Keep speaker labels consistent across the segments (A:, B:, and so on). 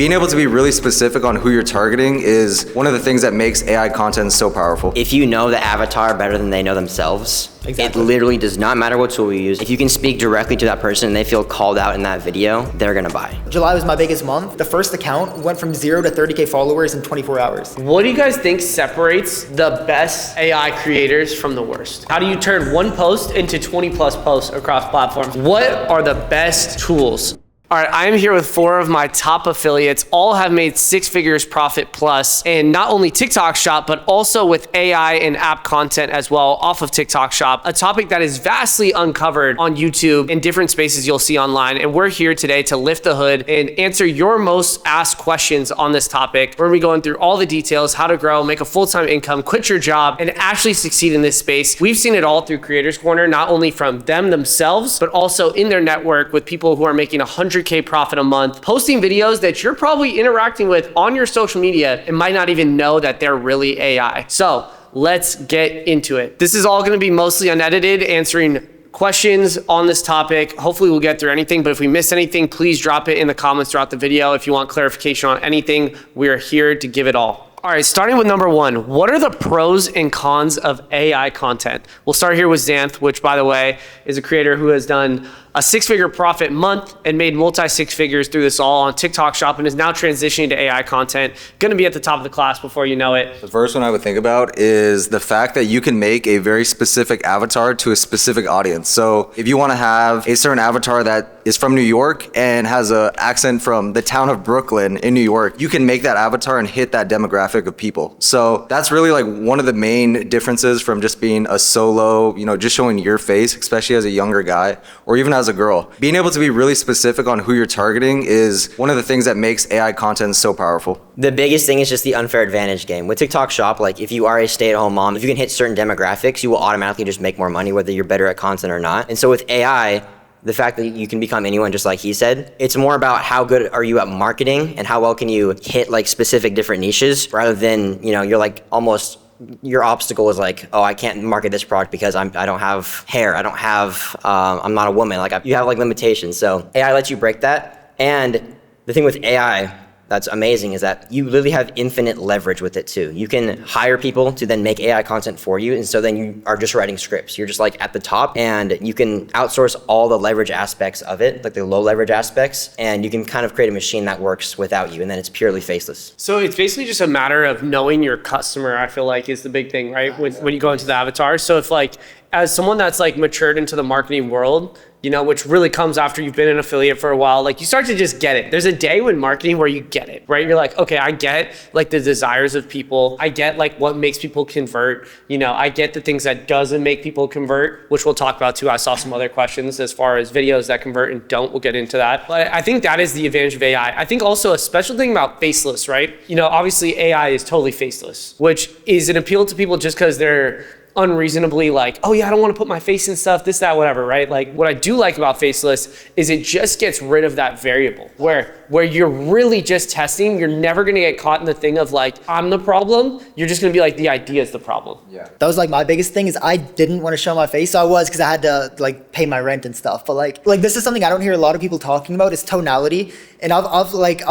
A: Being able to be really specific on who you're targeting is one of the things that makes AI content so powerful.
B: If you know the avatar better than they know themselves,
C: Exactly.
B: It literally does not matter what tool you use. If you can speak directly to that person and they feel called out in that video, they're gonna buy.
C: July was my biggest month. The first account went from 0 to 30K followers in 24 hours.
D: What do you guys think separates the best AI creators from the worst? How do you turn one post into 20 plus posts across platforms? What are the best tools? All right, I'm here with 4 of my top affiliates. All have made 6 figures profit plus, and not only TikTok Shop, but also with AI and app content as well off of TikTok Shop, a topic that is vastly uncovered on YouTube and different spaces you'll see online. And we're here today to lift the hood and answer your most asked questions on this topic. We're gonna be going through all the details, how to grow, make a full-time income, quit your job, and actually succeed in this space. We've seen it all through Creators Corner, not only from them themselves, but also in their network with people who are making 100K profit a month, posting videos that you're probably interacting with on your social media and might not even know that they're really AI. So let's get into it. This is all gonna be mostly unedited, answering questions on this topic. Hopefully we'll get through anything, but if we miss anything, please drop it in the comments throughout the video. If you want clarification on anything, we are here to give it all. All right, starting with number 1, what are the pros and cons of AI content? We'll start here with Xanth, which by the way, is a creator who has done a 6-figure profit month and made multi-6 figures through this all on TikTok Shop and is now transitioning to AI content. Gonna be at the top of the class before you know it.
A: The first one I would think about is the fact that you can make a very specific avatar to a specific audience. So if you wanna have a certain avatar that is from New York and has an accent from the town of Brooklyn in New York, you can make that avatar and hit that demographic of people. So that's really like one of the main differences from just being a solo, just showing your face, especially as a younger guy, or even as a girl. Being able to be really specific on who you're targeting is one of the things that makes AI content so powerful.
B: The biggest thing is just the unfair advantage game. With TikTok Shop, like if you are a stay-at-home mom, if you can hit certain demographics, you will automatically just make more money whether you're better at content or not. And so with AI, the fact that you can become anyone, just like he said, it's more about how good are you at marketing and how well can you hit like specific different niches rather than, you're like almost your obstacle is like, oh, I can't market this product because I don't have hair, I don't have, I'm not a woman. Like you have like limitations. So AI lets you break that. And the thing with AI that's amazing is that you literally have infinite leverage with it too. You can hire people to then make AI content for you. And so then you are just writing scripts. You're just like at the top and you can outsource all the leverage aspects of it, like the low leverage aspects. And you can kind of create a machine that works without you. And then it's purely faceless.
D: So it's basically just a matter of knowing your customer, I feel like is the big thing, right? When you go into the avatar. So if like, as someone that's like matured into the marketing world, which really comes after you've been an affiliate for a while, like you start to just get it. There's a day when marketing where you get it, right? You're like, okay, I get like the desires of people. I get like what makes people convert. I get the things that doesn't make people convert, which we'll talk about too. I saw some other questions as far as videos that convert and don't. We'll get into that. But I think that is the advantage of AI. I think also a special thing about faceless, right? Obviously AI is totally faceless, which is an appeal to people just because they're unreasonably like, oh yeah, I don't want to put my face in stuff, this, that, whatever, right? Like what I do like about faceless is it just gets rid of that variable where you're really just testing. You're never going to get caught in the thing of like, I'm the problem. You're just going to be like, the idea is the problem.
C: Yeah. That was like my biggest thing is I didn't want to show my face. So I was, because I had to like pay my rent and stuff. But like this is something I don't hear a lot of people talking about is tonality. And I've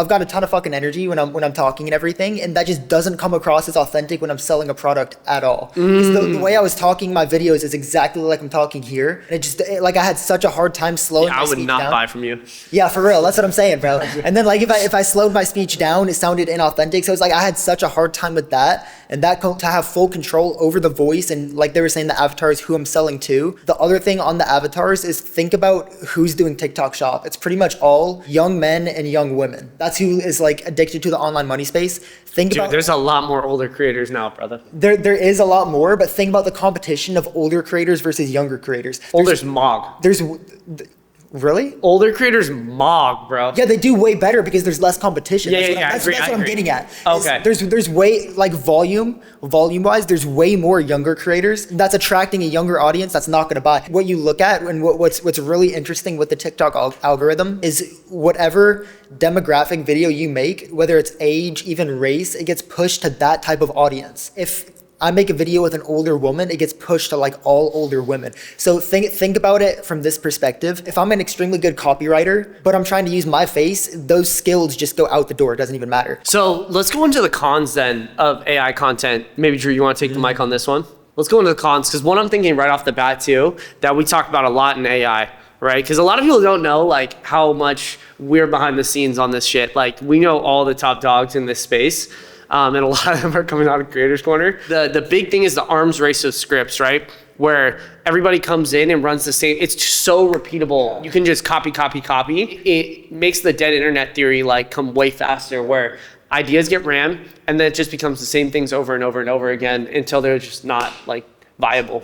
C: got a ton of fucking energy when I'm talking and everything. And that just doesn't come across as authentic when I'm selling a product at all. The way I was talking in my videos is exactly like I'm talking here. And it just, I had such a hard time slowing my speech down.
D: I would not buy from you.
C: Yeah, for real. That's what I'm saying, bro. And then like if I slowed my speech down, it sounded inauthentic. So it's like I had such a hard time with that. And that to have full control over the voice and like they were saying, the avatar is who I'm selling to. The other thing on the avatars is think about who's doing TikTok Shop. It's pretty much all young men and young women. That's who is like addicted to the online money space.
D: There's a lot more older creators now, brother.
C: There is a lot more, but think about the competition of older creators versus younger creators.
D: Older's Mog.
C: Really?
D: Older creators Mog, bro.
C: Yeah, they do way better because there's less competition.
D: That's
C: what I'm getting at.
D: Okay.
C: There's way, like volume-wise, there's way more younger creators. That's attracting a younger audience that's not gonna buy. What you look at and what's really interesting with the TikTok algorithm is whatever demographic video you make, whether it's age, even race, it gets pushed to that type of audience. If I make a video with an older woman, it gets pushed to like all older women. So think about it from this perspective. If I'm an extremely good copywriter, but I'm trying to use my face, those skills just go out the door. It doesn't even matter.
D: So let's go into the cons then of AI content. Maybe Drew, you want to take the mic on this one? Let's go into the cons, because one I'm thinking right off the bat too, that we talk about a lot in AI, right? Because a lot of people don't know like how much we're behind the scenes on this shit. Like we know all the top dogs in this space. And a lot of them are coming out of Creators Corner. The big thing is the arms race of scripts, right? Where everybody comes in and runs the same. It's just so repeatable. You can just copy. It makes the dead internet theory like come way faster, where ideas get ran and then it just becomes the same things over and over and over again until they're just not like viable.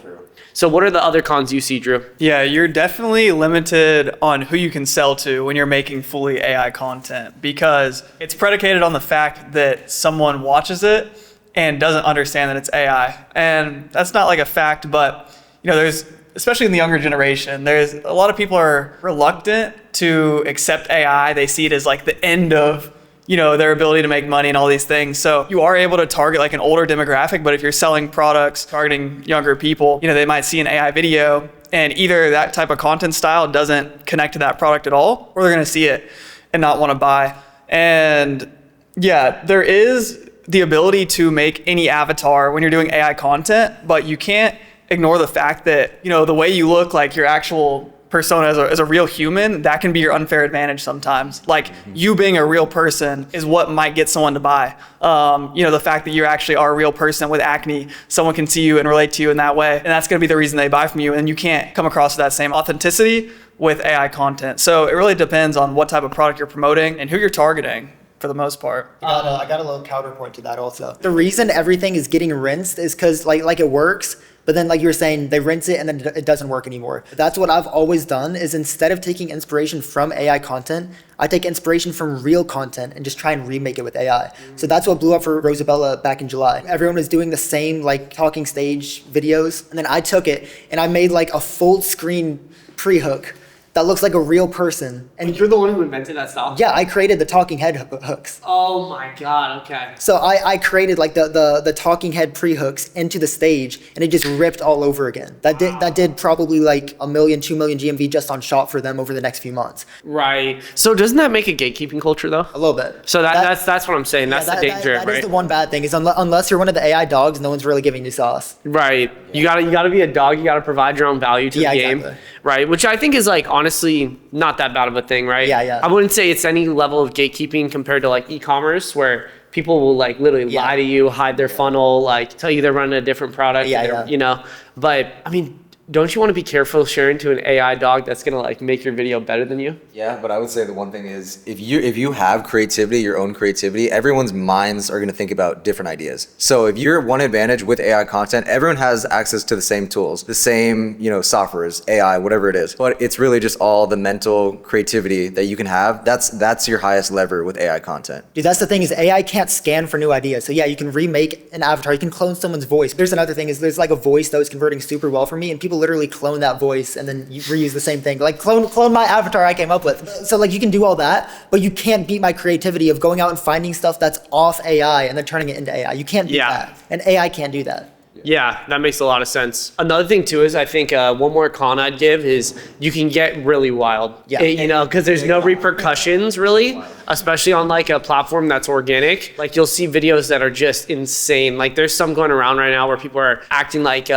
D: So what are the other cons you see, Drew?
E: Yeah, you're definitely limited on who you can sell to when you're making fully AI content, because it's predicated on the fact that someone watches it and doesn't understand that it's AI. And that's not like a fact, but there's, especially in the younger generation, there's a lot of people are reluctant to accept AI. They see it as like the end of their ability to make money and all these things. So you are able to target like an older demographic, but if you're selling products targeting younger people, they might see an AI video and either that type of content style doesn't connect to that product at all, or they're gonna see it and not wanna buy. And yeah, there is the ability to make any avatar when you're doing AI content, but you can't ignore the fact that, the way you look, like your actual persona as a real human, that can be your unfair advantage sometimes. Like you being a real person is what might get someone to buy. The fact that you actually are a real person with acne, someone can see you and relate to you in that way, and that's going to be the reason they buy from you, and you can't come across that same authenticity with AI content. So it really depends on what type of product you're promoting and who you're targeting for the most part.
C: I got a little counterpoint to that also. The reason everything is getting rinsed is because like it works, but then like you were saying, they rinse it and then it doesn't work anymore. That's what I've always done, is instead of taking inspiration from AI content, I take inspiration from real content and just try and remake it with AI. So that's what blew up for Rosabella back in July. Everyone was doing the same like talking stage videos, and then I took it and I made like a full screen pre-hook that looks like a real person. And
D: You're the one who invented that style?
C: yeah, I created the talking head hooks.
D: Oh my God, okay.
C: So I created like the talking head pre-hooks into the stage, and it just ripped all over again. That did probably like 1 million, 2 million GMV just on Shop for them over the next few months.
D: Right. So doesn't that make a gatekeeping culture though?
C: A little bit.
D: So that's what I'm saying. That's the danger,
C: that
D: right?
C: is the one bad thing, is unless you're one of the AI dogs, no one's really giving you sauce.
D: Right. You gotta be a dog. You gotta provide your own value to the game.
C: Exactly.
D: Right. Which I think is like honestly not that bad of a thing, right?
C: Yeah.
D: I wouldn't say it's any level of gatekeeping compared to like e-commerce, where people will like literally lie to you, hide their funnel, like tell you they're running a different product. But I mean, don't you want to be careful sharing to an AI dog that's gonna like make your video better than you?
A: Yeah, but I would say the one thing is if you have creativity, your own creativity, everyone's minds are going to think about different ideas. So if you're one advantage with AI content, everyone has access to the same tools, the same, softwares, AI, whatever it is. But it's really just all the mental creativity that you can have. That's your highest lever with AI content.
C: Dude, that's the thing, is AI can't scan for new ideas. So yeah, you can remake an avatar, you can clone someone's voice. There's another thing, is there's like a voice that was converting super well for me, and people literally clone that voice and then you reuse the same thing. Like clone my avatar I came up with. So like you can do all that, but you can't beat my creativity of going out and finding stuff that's off AI and then turning it into AI. You can't beat that. And AI can't do that.
D: Yeah, that makes a lot of sense. Another thing too is I think one more con I'd give is you can get really wild.
C: Yeah.
D: Because there's no repercussions really, especially on like a platform that's organic. Like you'll see videos that are just insane. Like there's some going around right now where people are acting like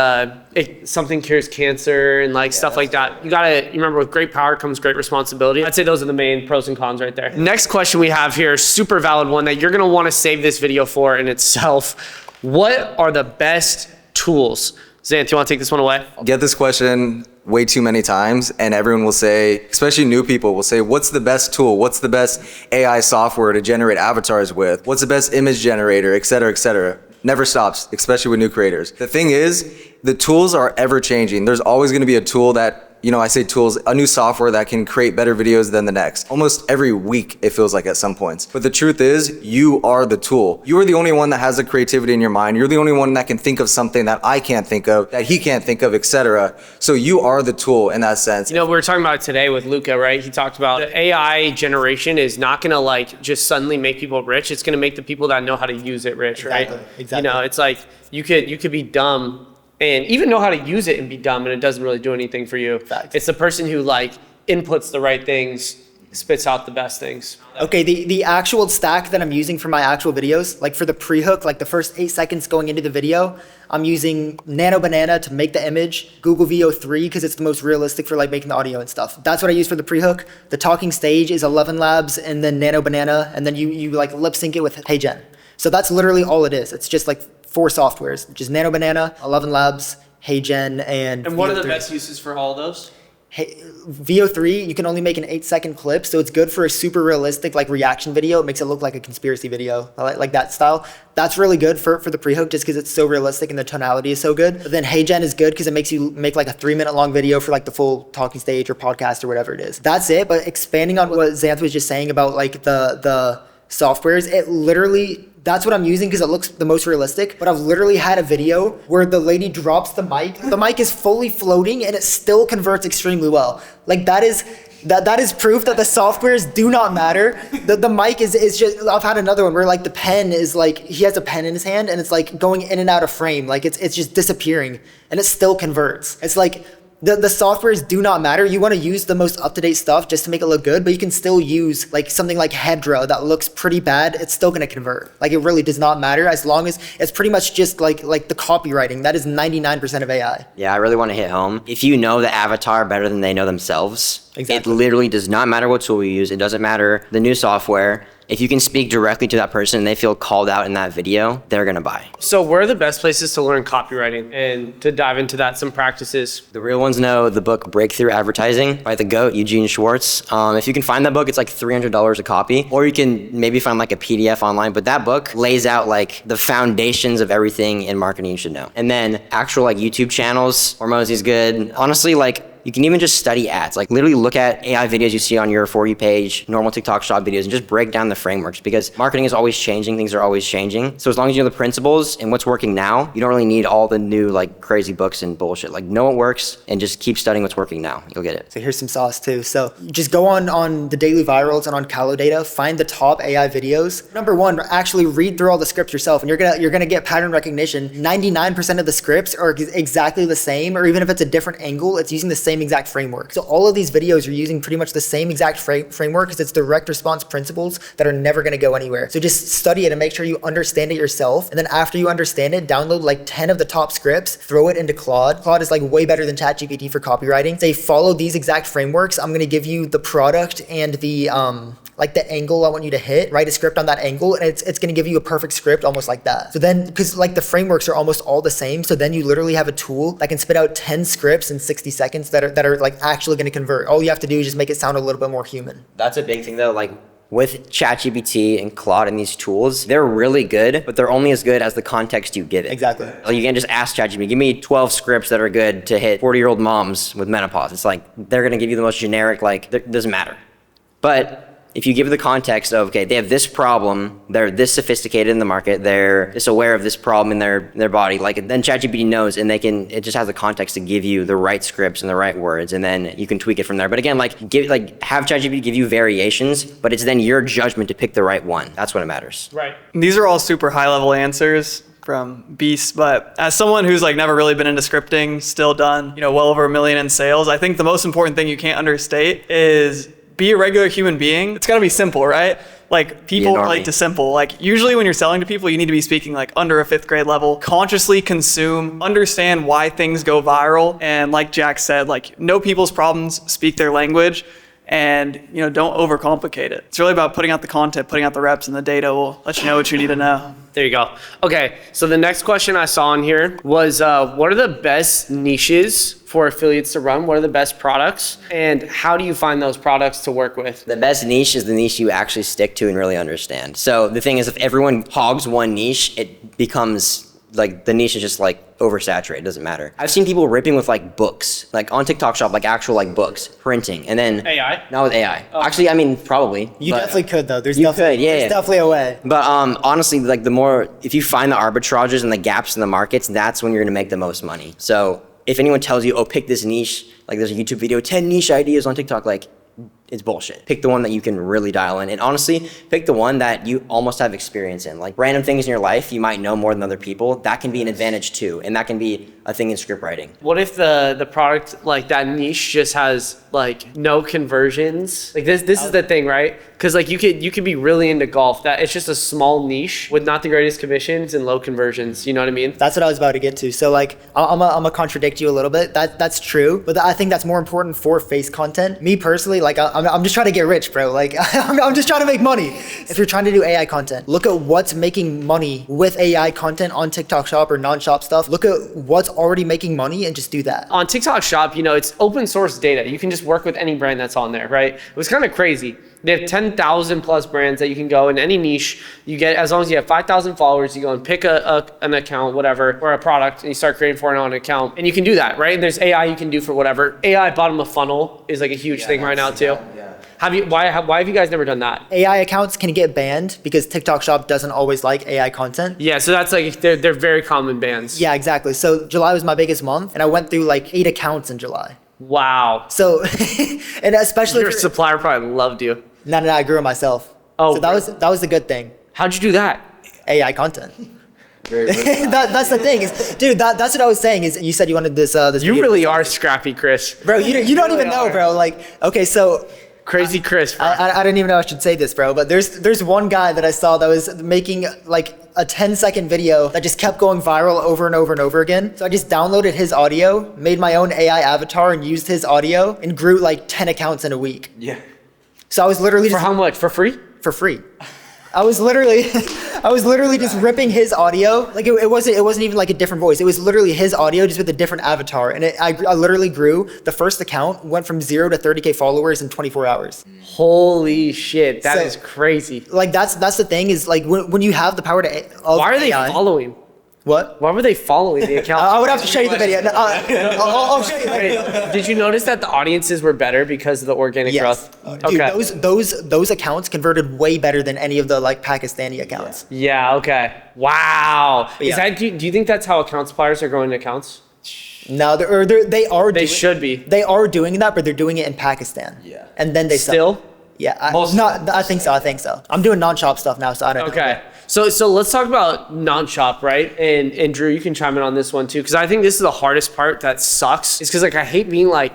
D: something cures cancer and like stuff like that. You remember, with great power comes great responsibility. I'd say those are the main pros and cons right there. Next question we have here, super valid one that you're gonna want to save this video for in itself. What are the best tools? Xanth, you want to take this one away?
A: Get this question way too many times, and everyone will say, especially new people will say, what's the best tool? What's the best AI software to generate avatars with? What's the best image generator, et cetera, et cetera. Never stops, especially with new creators. The thing is, the tools are ever changing. There's always going to be a tool that I say tools, a new software that can create better videos than the next. Almost every week, it feels like at some points. But the truth is, you are the tool. You are the only one that has the creativity in your mind. You're the only one that can think of something that I can't think of, that he can't think of, etc. So you are the tool in that sense.
D: We were talking about it today with Luca, right? He talked about the AI generation is not going to like just suddenly make people rich. It's going to make the people that know how to use it rich, right?
C: Exactly.
D: It's like you could be dumb and even know how to use it and be dumb, and it doesn't really do anything for you.
C: Facts.
D: It's the person who like inputs the right things, spits out the best things.
C: Okay, the actual stack that I'm using for my actual videos, like for the pre-hook, like the first 8 seconds going into the video, I'm using Nano Banana to make the image, Google VO3 because it's the most realistic for like making the audio and stuff. That's what I use for the pre-hook. The talking stage is 11 Labs and then Nano Banana, and then you like lip sync it with HeyGen. So that's literally all it is. It's just like 4 softwares, which is Nano Banana, 11 Labs, HeyGen, and
D: what are the
C: VO3.
D: best uses for all of those?
C: VO3, you can only make an 8-second clip, so it's good for a super realistic like reaction video. It makes it look like a conspiracy video, like that style. That's really good for the pre-hook just because it's so realistic and the tonality is so good. But then HeyGen is good because it makes you make like a 3-minute long video for like the full talking stage or podcast or whatever it is. That's it, but expanding on what Xanth was just saying about like the softwares, it literally, that's what I'm using because it looks the most realistic. But I've literally had a video where the lady drops the mic. The mic is fully floating and it still converts extremely well. Like that is proof that the softwares do not matter. The mic is just, I've had another one where like the pen is like, he has a pen in his hand and it's like going in and out of frame. Like it's just disappearing and it still converts. It's like, the softwares do not matter. You want to use the most up-to-date stuff just to make it look good, but you can still use like something like Hedra that looks pretty bad. It's still going to convert. Like it really does not matter as long as it's pretty much just like the copywriting. That is 99% of AI.
B: Yeah, I really want to hit home. If you know the avatar better than they know themselves,
C: Exactly.
B: It literally does not matter what tool you use. It doesn't matter the new software. If you can speak directly to that person and they feel called out in that video, they're going to buy.
D: So where are the best places to learn copywriting and to dive into that, some practices?
B: The real ones know the book Breakthrough Advertising by the GOAT, Eugene Schwartz. If you can find that book, it's like $300 a copy, or you can maybe find like a PDF online, but that book lays out like the foundations of everything in marketing you should know. And then actual like YouTube channels, Hormozy's good. Honestly, like you can even just study ads, like literally look at AI videos you see on your For You page, normal TikTok shop videos, and just break down the frameworks because marketing is always changing, things are always changing. So as long as you know the principles and what's working now, you don't really need all the new like crazy books and bullshit. Like know what works and just keep studying what's working now. You'll get it.
C: So here's some sauce too. So just go on the daily virals and on Calodata, find the top AI videos. Number one, actually read through all the scripts yourself, and you're gonna get pattern recognition. 99% of the scripts are exactly the same, or even if it's a different angle, it's using the same exact framework. So all of these videos are using pretty much the same exact framework because it's direct response principles that are never gonna go anywhere. So just study it and make sure you understand it yourself. And then after you understand it, download like 10 of the top scripts, throw it into Claude. Claude is like way better than ChatGPT for copywriting. Say follow these exact frameworks. I'm gonna give you the product and the like the angle I want you to hit, write a script on that angle, and it's gonna give you a perfect script almost like that. So then, because like the frameworks are almost all the same, so then you literally have a tool that can spit out 10 scripts in 60 seconds that are like actually gonna convert. All you have to do is just make it sound a little bit more human.
B: That's a big thing though, like with ChatGPT and Claude and these tools, they're really good, but they're only as good as the context you give it.
C: Exactly.
B: Like you can't just ask ChatGPT, give me 12 scripts that are good to hit 40-year-old moms with menopause. It's like, they're gonna give you the most generic, like, it doesn't matter. But if you give it the context of, okay, they have this problem, they're this sophisticated in the market, they're this aware of this problem in their body, like then ChatGPT knows, and it just has the context to give you the right scripts and the right words, and then you can tweak it from there. But again, have ChatGPT give you variations, but it's then your judgment to pick the right one. That's what matters.
D: Right.
E: These are all super high level answers from Beast, but as someone who's like never really been into scripting, still done, well over $1 million in sales, I think the most important thing you can't understate is be a regular human being. It's gotta be simple, right? Like people relate to simple. Like usually when you're selling to people, you need to be speaking like under a 5th grade level, consciously consume, understand why things go viral. And like Jack said, like know people's problems, speak their language, and don't overcomplicate it. It's really about putting out the content, putting out the reps, and the data will let you know what you need to know.
D: There you go. Okay, so the next question I saw in here was, what are the best niches for affiliates to run? What are the best products? And how do you find those products to work with?
B: The best niche is the niche you actually stick to and really understand. So the thing is, if everyone hogs one niche, it becomes like the niche is just like oversaturated. It doesn't matter. I've seen people ripping with like books, like on TikTok Shop, like actual like books, printing, and then
D: AI?
B: Not with AI. Actually, I mean probably.
C: You
B: but-
C: definitely could though. There's
B: You
C: definitely,
B: could, yeah,
C: there's
B: yeah.
C: definitely a way.
B: But honestly, like the more, if you find the arbitrages and the gaps in the markets, that's when you're gonna make the most money. So if anyone tells you, oh, pick this niche, like there's a YouTube video, 10 niche ideas on TikTok, like it's bullshit. Pick the one that you can really dial in. And honestly, pick the one that you almost have experience in. Like random things in your life you might know more than other people. That can be an advantage too. And that can be a thing in script writing.
D: What if the product, like that niche, just has like no conversions? Like this is the thing, right? Because like you could be really into golf. That it's just a small niche with not the greatest commissions and low conversions. You know what I mean?
C: That's what I was about to get to. So like, I'm gonna contradict you a little bit. That's true, but I think that's more important for face content. Me personally, like I'm just trying to get rich, bro. Like I'm just trying to make money. If you're trying to do AI content, look at what's making money with AI content on TikTok Shop or non-shop stuff. Look at what's already making money and just do that.
D: On TikTok Shop, you know, it's open source data. You can just work with any brand that's on there, right? It was kind of crazy. They have 10,000 plus brands that you can go in any niche. You get, as long as you have 5,000 followers, you go and pick an account, whatever, or a product, and you start creating for it on an account. And you can do that, right? And there's AI you can do for whatever. AI bottom of funnel is like a huge thing right now too. Why have you guys never done that?
C: AI accounts can get banned because TikTok Shop doesn't always like AI content.
D: Yeah, so that's like, they're very common bans.
C: Yeah, exactly. So July was my biggest month, and I went through like 8 accounts in July.
D: Wow.
C: So, and especially
D: Your supplier probably loved you.
C: no, I grew it myself.
D: Oh,
C: so that was the good thing.
D: How'd you do that?
C: AI content. That's the thing, is, dude. That's what I was saying. Is you said you wanted this. This
D: You
C: video.
D: really are scrappy, Chris.
C: bro. You don't even know, bro. Like, okay, so
D: Crazy Chris. bro.
C: I don't even know I should say this, bro. But there's one guy that I saw that was making like a 10-second video that just kept going viral over and over and over again. So I just downloaded his audio, made my own AI avatar, and used his audio, and grew like 10 accounts in a week.
A: Yeah.
C: So I was literally
D: For
C: just
D: how much? For free?
C: for free. I was literally just ripping his audio. Like it wasn't even like a different voice. It was literally his audio just with a different avatar. And I literally grew. The first account went from 0 to 30K followers in 24 hours.
D: Holy shit, that
C: So-
D: is crazy.
C: Like that's the thing, is like when you have the power to
D: Why are they
C: AI,
D: following?
C: What?
D: Why were they following the account?
C: I would have to show you the video. No, I'll show you later.
D: Did you notice that the audiences were better because of the organic
C: Yes.
D: growth?
C: Dude,
D: Okay.
C: those accounts converted way better than any of the like Pakistani accounts.
D: Yeah, okay. Wow. Is
C: Yeah.
D: that, do you think that's how account suppliers are growing accounts?
C: No, they are.
D: They should be.
C: They are doing that, but they're doing it in Pakistan.
A: Yeah.
C: And then they sell.
D: Still?
C: Yeah,
A: Most-
C: I think so. I'm doing non-shop stuff now, so I don't know.
D: Okay. So let's talk about non-shop, right? And Drew, you can chime in on this one too, because I think this is the hardest part that sucks. Is because like I hate being like,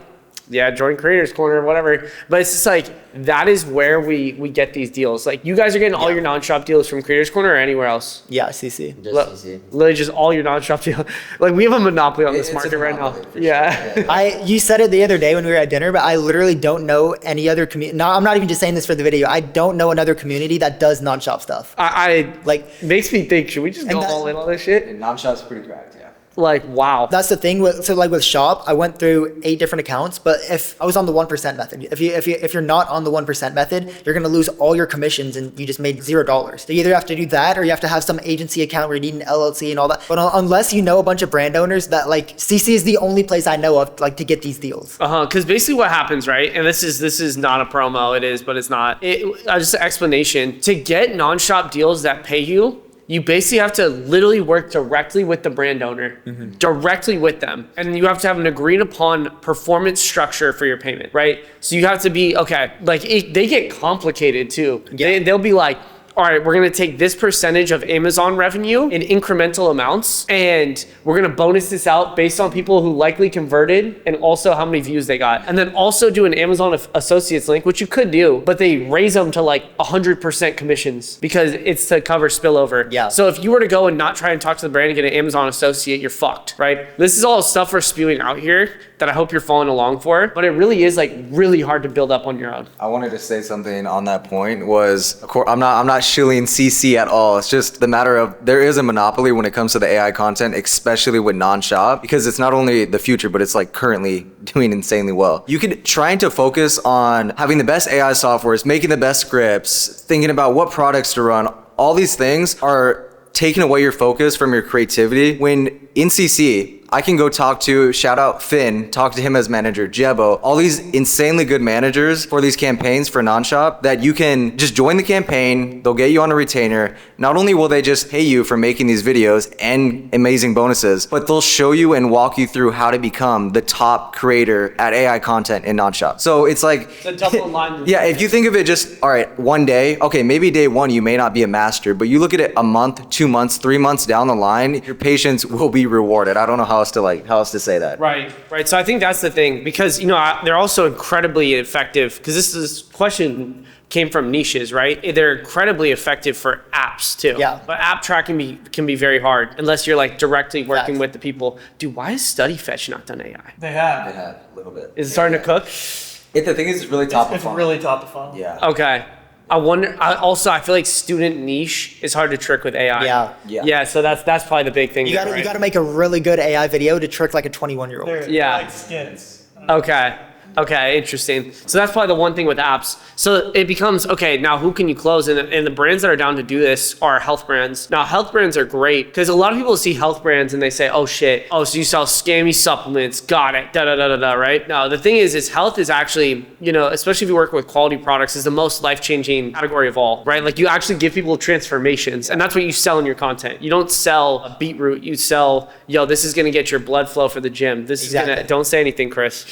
D: yeah, join Creators Corner or whatever, but it's just like that is where we get these deals. Like you guys are getting all your non-shop deals from Creators Corner or anywhere else?
C: Yeah, CC.
B: Just easy.
D: Literally just all your non-shop deals. Like we have a monopoly on this
A: It's a
D: market right now.
A: monopoly, for
D: Yeah.
C: You said it the other day when we were at dinner, but I literally don't know any other community. No, I'm not even just saying this for the video. I don't know another community that does non-shop stuff.
D: I
C: Like,
D: makes me think, should we just go
C: And that-
D: all in on this shit?
A: And non-shop's pretty cracked, yeah.
D: Like, wow.
C: that's the thing with with shop. I went through 8 different accounts, but if I was on the 1% method, if you're not on the 1% method, you're gonna lose all your commissions and you just made $0. So you either have to do that or you have to have some agency account where you need an LLC and all that. But unless you know a bunch of brand owners, that like CC is the only place I know of like to get these deals.
D: Because basically what happens, right? And this is not a promo. It is, but it's not. Just an explanation. To get non-shop deals that pay you, you basically have to literally work directly with the brand owner, directly with them. And you have to have an agreed upon performance structure for your payment, right? So you have to be, okay, like they get complicated too. They'll be like, all right, we're gonna take this percentage of Amazon revenue in incremental amounts, and we're gonna bonus this out based on people who likely converted and also how many views they got. And then also do an Amazon Associates link, which you could do, but they raise them to like 100% commissions because it's to cover spillover.
C: Yeah.
D: So if you were to go and not try and talk to the brand and get an Amazon Associate, you're fucked, right? This is all stuff we're spewing out here that I hope you're following along for, but it really is like really hard to build up on your own.
A: I wanted to say something on that point was, of course, I'm not shilling CC at all. It's just the matter of there is a monopoly when it comes to the AI content, especially with non-shop, because it's not only the future, but it's like currently doing insanely well. You could trying to focus on having the best AI softwares, making the best scripts, thinking about what products to run. All these things are taking away your focus from your creativity. When in CC, I can go talk to, shout out Finn, talk to him as manager, Jebo, all these insanely good managers for these campaigns for non-shop that you can just join the campaign, they'll get you on a retainer. Not only will they just pay you for making these videos and amazing bonuses, but they'll show you and walk you through how to become the top creator at AI content in non-shop. So it's like,
D: It's a double line.
A: yeah, if you think of it just, all right, one day, okay, maybe day one you may not be a master, but you look at it a month, 2 months, 3 months down the line, your patience will be rewarded. I don't know how else to say that.
D: Right. So I think that's the thing, because they're also incredibly effective, because this question came from niches, right? They're incredibly effective for apps too.
C: Yeah.
D: But app tracking can be very hard unless you're like directly working
C: Facts.
D: with the people. Dude, why has StudyFetch not done AI?
E: They have.
A: Yeah, a little bit.
D: Is it starting to cook?
A: The thing is, it's really top of
E: It's
A: funnel.
E: really top of funnel.
A: Yeah.
D: Okay. I wonder. I feel like student niche is hard to trick with AI.
C: Yeah.
D: Yeah. So that's probably the big thing.
C: You
D: there,
C: gotta
D: right?
C: you gotta make a really good AI video to trick like a 21-year-old.
E: They're
D: Yeah.
E: like skits.
D: Okay, interesting. So that's probably the one thing with apps. So it becomes, okay, now who can you close? And the brands that are down to do this are health brands. Now, health brands are great because a lot of people see health brands and they say, oh shit, oh, so you sell scammy supplements, got it, da-da-da-da-da, right? No, the thing is health is actually, especially if you work with quality products, is the most life-changing category of all, right? Like you actually give people transformations, and that's what you sell in your content. You don't sell a beetroot, you sell, this is gonna get your blood flow for the gym. This is
C: Exactly.
D: don't say anything, Chris.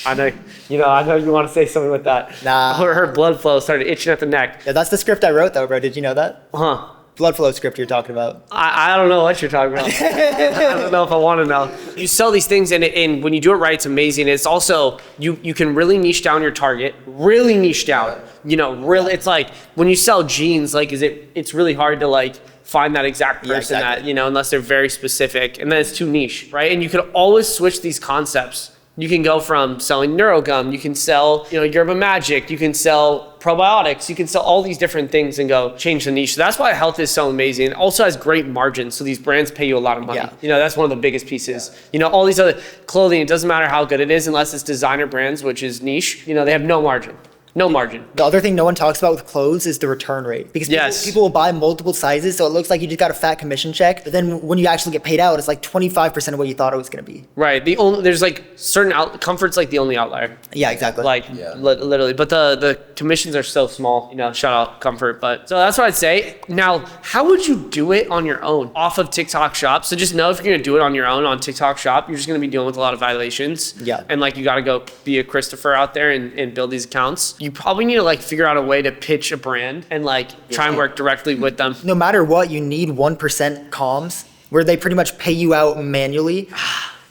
D: I know you want to say something with that.
C: Nah.
D: Her blood flow started itching at the neck.
C: Yeah, that's the script I wrote though, bro. Did you know that?
D: Huh.
C: Blood flow script you're talking about.
D: I don't know what you're talking about. I don't know if I want to know. You sell these things, and when you do it right, it's amazing. It's also, you can really niche down your target, really niche down. Really, it's like when you sell jeans, like, it's really hard to like find that exact
C: Yeah,
D: person
C: exactly.
D: that, unless they're very specific, and then it's too niche, right? And you could always switch these concepts. You can go from selling NeuroGum, you can sell, Yerba Magic, you can sell probiotics, you can sell all these different things and go change the niche. So that's why health is so amazing. It also has great margins, so these brands pay you a lot of money.
C: Yeah.
D: That's one of the biggest pieces. All these other clothing, it doesn't matter how good it is unless it's designer brands, which is niche, they have no margin. No margin.
C: The other thing no one talks about with clothes is the return rate. Because people will buy multiple sizes, so it looks like you just got a fat commission check. But then when you actually get paid out, it's like 25% of what you thought it was going to be.
D: Right. There's like certain comfort's like the only outlier.
C: Yeah, exactly.
D: Literally. But the commissions are so small. Shout out Comfort. But so that's what I'd say. Now, how would you do it on your own off of TikTok Shop? So just know if you're gonna do it on your own on TikTok Shop, you're just gonna be dealing with a lot of violations.
C: Yeah.
D: And like you gotta go be a Christopher out there and build these accounts. You probably need to like figure out a way to pitch a brand and like try and work directly with them.
C: No matter what, you need 1% comms where they pretty much pay you out manually.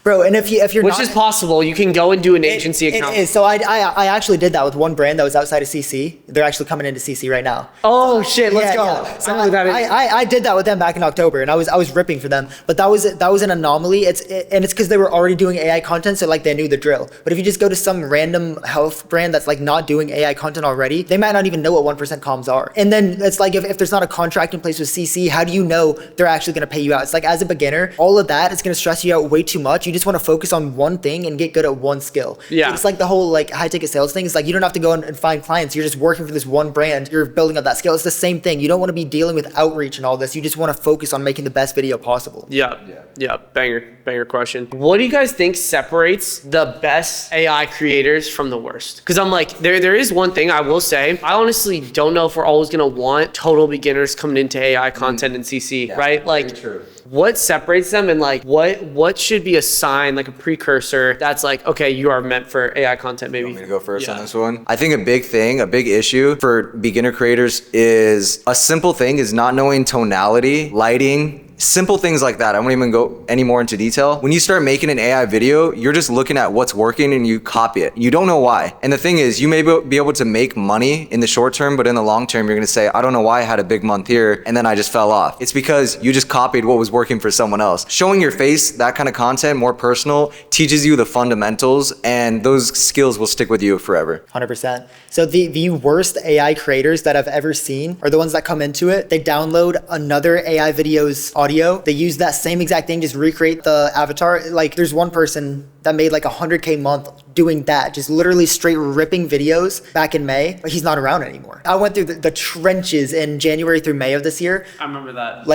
C: Bro, and if you're
D: Which
C: not,
D: is possible. You can go and do an agency account.
C: It is. So I actually did that with one brand that was outside of CC. They're actually coming into CC right now.
D: Oh shit, let's
C: Yeah,
D: go.
C: yeah.
D: I know who that is.
C: I did that with them back in October, and I was ripping for them. But that was an anomaly. It's because they were already doing AI content, so like they knew the drill. But if you just go to some random health brand that's like not doing AI content already, they might not even know what 1% comms are. And then it's like if there's not a contract in place with CC, how do you know they're actually going to pay you out? It's like as a beginner, all of that is going to stress you out way too much. You just want to focus on one thing and get good at one skill.
D: Yeah.
C: It's like the whole like high ticket sales thing. It's like you don't have to go and find clients. You're just working for this one brand. You're building up that skill. It's the same thing. You don't want to be dealing with outreach and all this. You just want to focus on making the best video possible.
D: Yeah. Banger question. What do you guys think separates the best AI creators from the worst? Because I'm like, there is one thing I will say. I honestly don't know if we're always gonna want total beginners coming into AI content in CC, right? Like,
A: true.
D: What separates them, and like what should be a sign, like a precursor that's like, okay, you are meant for AI content, maybe.
A: Want me to go first
D: Yeah.
A: on this one? I think a big issue for beginner creators is a simple thing is not knowing tonality, lighting, simple things like that. I won't even go any more into detail. When you start making an AI video, you're just looking at what's working and you copy it. You don't know why. And the thing is, you may be able to make money in the short term, but in the long term, you're gonna say, I don't know why I had a big month here and then I just fell off. It's because you just copied what was working for someone else. Showing your face, that kind of content, more personal, teaches you the fundamentals, and those skills will stick with you forever.
C: 100%. So the worst AI creators that I've ever seen are the ones that come into it. They download another AI video's audio audio. They use that same exact thing, just recreate the avatar. Like there's one person that made like 100K a month doing that, just literally straight ripping videos back in May, but he's not around anymore. I went through the trenches in January through May of this year.
D: I remember that.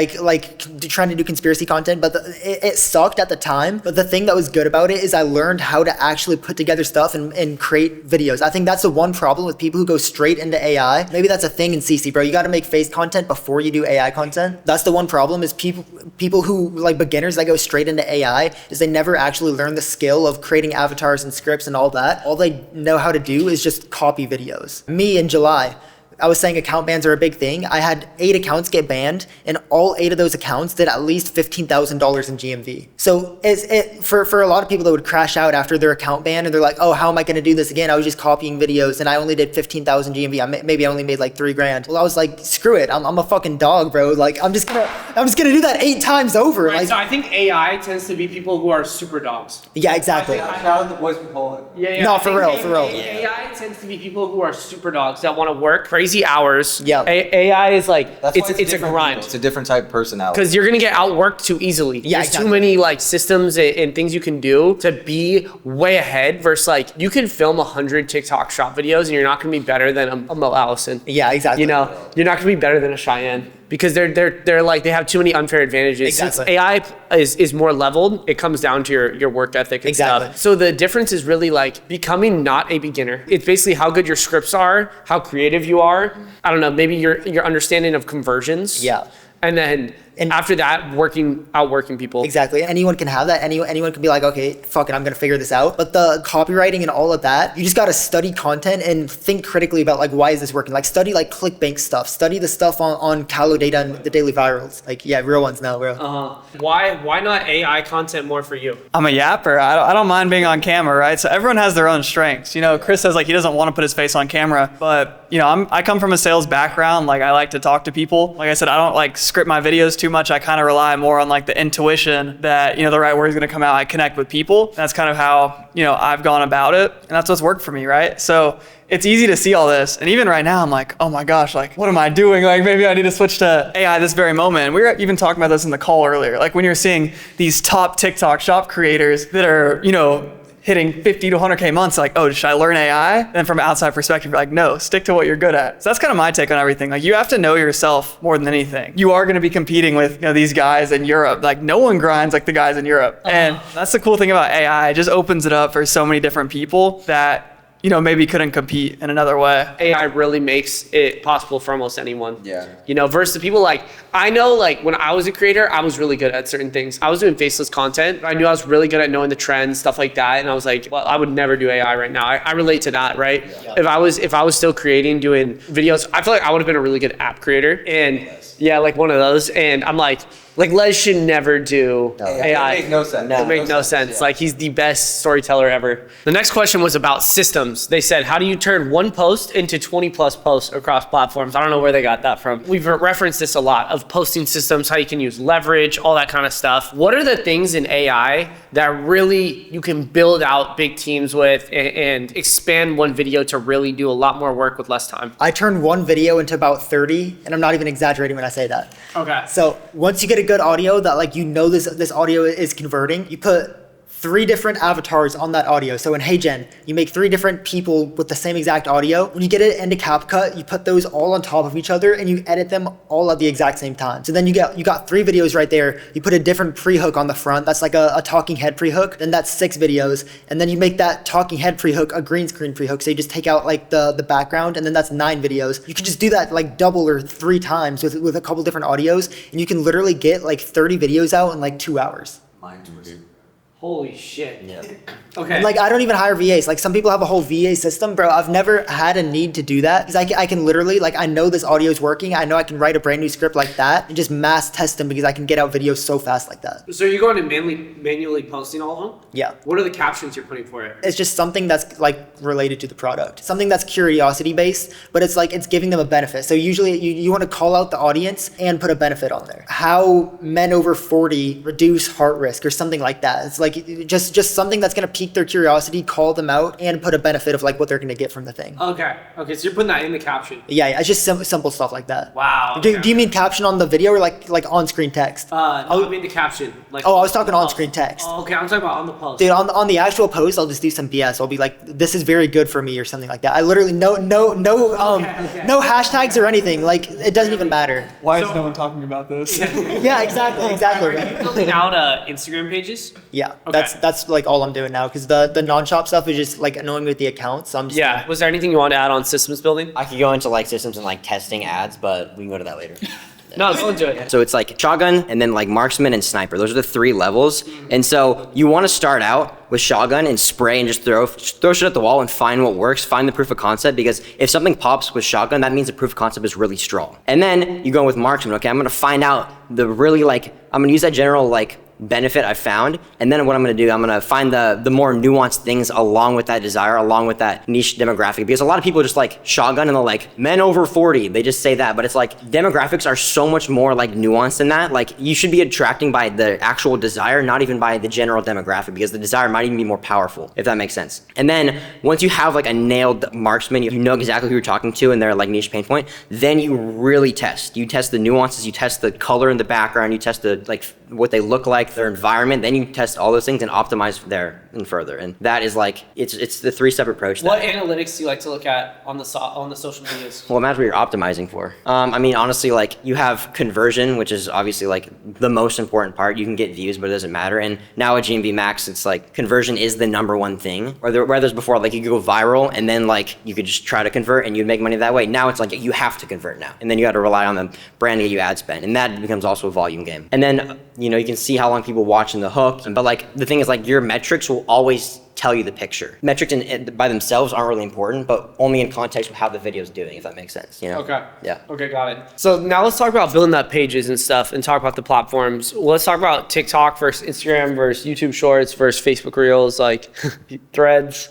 C: Trying to do conspiracy content, but it sucked at the time. But the thing that was good about it is I learned how to actually put together stuff and create videos. I think that's the one problem with people who go straight into AI. Maybe that's a thing in CC, bro. You got to make face content before you do AI content. That's the one problem is people who like beginners that go straight into AI is they never actually learn the skill of creating avatars and scripts and all that. All they know how to do is just copy videos. Me in July, I was saying account bans are a big thing. I had 8 accounts get banned, and all 8 of those accounts did at least $15,000 in GMV. So for a lot of people that would crash out after their account ban, and they're like, oh, how am I going to do this again? I was just copying videos, and I only did 15,000 GMV. Maybe I only made like $3 grand. Well, I was like, screw it. I'm a fucking dog, bro. Like I'm just gonna do that 8 times over.
D: Right,
C: like,
D: so I think AI tends to be people who are super dogs.
C: yeah, exactly.
A: Shout out the boys from Poland.
D: Yeah.
C: No,
D: I
C: for
D: think
C: real.
D: AI tends to be people who are super dogs that want to work crazy hours.
C: Yeah.
D: AI is like
A: That's why
D: it's a
A: different
D: grind.
A: people. It's a different type of personality.
D: Because you're gonna get outworked too easily.
C: Yeah,
D: There's
C: exactly.
D: too many like systems and things you can do to be way ahead. Versus like you can film 100 TikTok shop videos and you're not gonna be better than a Mo Allison.
C: Yeah, exactly.
D: You know, you're not gonna be better than a Cheyenne because they're like they have too many unfair advantages.
C: Exactly.
D: Since AI is more leveled, it comes down to your work ethic and
C: Exactly.
D: stuff. So the difference is really like becoming not a beginner. It's basically how good your scripts are, how creative you are. I don't know, maybe your understanding of conversions.
C: Yeah.
D: And then after that, outworking people.
C: Exactly. Anyone can have that. Anyone can be like, okay, fuck it, I'm gonna figure this out. But the copywriting and all of that, you just gotta study content and think critically about like, why is this working? Like study like ClickBank stuff. Study the stuff on Callo Data and the Daily Virals. Like, yeah, real ones now, bro.
D: Why not AI content more for you?
E: I'm a yapper. I don't mind being on camera, right? So everyone has their own strengths. You know, Chris says like he doesn't want to put his face on camera, but you know, I come from a sales background. Like I like to talk to people. Like I said, I don't like script my videos too much. I kind of rely more on like the intuition that, you know, the right word is going to come out. I connect with people. That's kind of how, you know, I've gone about it. And that's what's worked for me, right? So it's easy to see all this. And even right now, I'm like, oh my gosh, like, what am I doing? Like, maybe I need to switch to AI this very moment. And we were even talking about this in the call earlier. Like when you're seeing these top TikTok shop creators that are, you know, hitting 50 to 100K months, like, oh, should I learn AI? And from an outside perspective, you're like, no, stick to what you're good at. So that's kind of my take on everything. Like you have to know yourself more than anything. You are going to be competing with, you know, these guys in Europe. Like no one grinds like the guys in Europe. And that's the cool thing about AI. It just opens it up for so many different people that, you know, maybe couldn't compete in another way.
D: AI really makes it possible for almost anyone.
A: Yeah.
D: You know, versus the people like, I know like when I was a creator, I was really good at certain things. I was doing faceless content. I knew I was really good at knowing the trends, stuff like that. And I was like, well, I would never do AI right now. I relate to that, right? Yeah. If I was still creating, doing videos, I feel like I would have been a really good app creator. And yeah, like one of those. And I'm like Les should never do AI.
A: It makes no sense.
D: It makes no sense.
A: Yeah.
D: Like he's the best storyteller ever. The next question was about systems. They said, how do you turn one post into 20 plus posts across platforms? I don't know where they got that from. We've referenced this a lot of posting systems, how you can use leverage, all that kind of stuff. What are the things in AI that really you can build out big teams with and expand one video to really do a lot more work with less time?
C: I turned one video into about 30, and I'm not even exaggerating when I say that.
D: Okay.
C: So once you get a good audio that like, you know, this audio is converting, you put 3 different avatars on that audio. So in HeyGen, you make 3 different people with the same exact audio. When you get it into CapCut, you put those all on top of each other and you edit them all at the exact same time. So then you got 3 videos right there. You put a different pre-hook on the front. That's like a talking head pre-hook. Then that's 6 videos. And then you make that talking head pre-hook a green screen pre-hook. So you just take out like the background, and then that's 9 videos. You can just do that like double or 3 times with a couple different audios, and you can literally get like 30 videos out in like 2 hours.
D: Holy shit. Yeah. Okay.
C: And like, I don't even hire VAs. Like some people have a whole VA system, bro. I've never had a need to do that because I can literally, like, I know this audio is working. I know I can write a brand new script like that and just mass test them because I can get out videos so fast like that.
D: So you're going to manually posting all of them?
C: Yeah.
D: What are the captions you're putting for it?
C: It's just something that's like related to the product, something that's curiosity based, but it's like, it's giving them a benefit. So usually you want to call out the audience and put a benefit on there. How men over 40 reduce heart risk or something like that. It's like, like just something that's gonna pique their curiosity, call them out, and put a benefit of like what they're gonna get from the thing.
D: Okay. Okay. So you're putting that in the caption.
C: Yeah, it's just simple stuff like that.
D: Wow.
C: Do,
D: okay.
C: do you mean caption on the video or like on-screen text?
D: No, I mean the caption. Like.
C: Oh, I was talking
D: on the
C: on-screen
D: post.
C: text.
D: Oh, okay. I'm talking about on the post.
C: Dude, on the actual post, I'll just do some BS. I'll be like, "This is very good for me" or something like that. I literally no no hashtags or anything. Like it doesn't even matter.
E: Why is no one talking about this?
C: Yeah, exactly.
D: Are you building out Instagram pages?
C: Yeah,
D: Okay.
C: that's like all I'm doing now because the non-shop stuff is just like annoying with the account. So I'm just
D: Yeah. Was there anything you want to add on systems building?
B: I could go into like systems and like testing ads, but we can go to that later.
D: No, go into it.
B: So it's like shotgun and then like marksman and sniper. Those are the 3 levels. And so you want to start out with shotgun and spray and just throw shit at the wall and find what works, find the proof of concept, because if something pops with shotgun, that means the proof of concept is really strong. And then you go with marksman. Okay, I'm going to find out the really like, I'm going to use that general like benefit I found, and then what I'm going to do, I'm going to find the more nuanced things along with that desire, along with that niche demographic, because a lot of people just like shotgun and they're like men over 40, they just say that, but it's like demographics are so much more like nuanced than that. Like you should be attracting by the actual desire, not even by the general demographic, because the desire might even be more powerful, if that makes sense. And then once you have like a nailed marksman, you know exactly who you're talking to and their like niche pain point, then you really test. You test the nuances, you test the color in the background, you test the like what they look like, their environment, then you test all those things and optimize there and further. And that is like, it's the 3-step approach.
D: What analytics do you like to look at on the social medias?
B: Well, imagine what you're optimizing for. I mean, honestly, like you have conversion, which is obviously like the most important part. You can get views, but it doesn't matter. And now at GMB Max, it's like conversion is the #1 thing. Whereas before, like you could go viral and then like you could just try to convert and you'd make money that way. Now it's like you have to convert now. And then you got to rely on the brand to get you ad spend. And that becomes also a volume game. And then, you know, you can see how long people watch in the hook. But like the thing is like your metrics will always tell you the picture. Metrics by themselves aren't really important, but only in context with how the video's doing, if that makes sense, you know?
D: Okay.
B: Yeah.
D: Okay, got it. So now let's talk about building up pages and stuff and talk about the platforms. Let's talk about TikTok versus Instagram versus YouTube Shorts versus Facebook Reels, like Threads.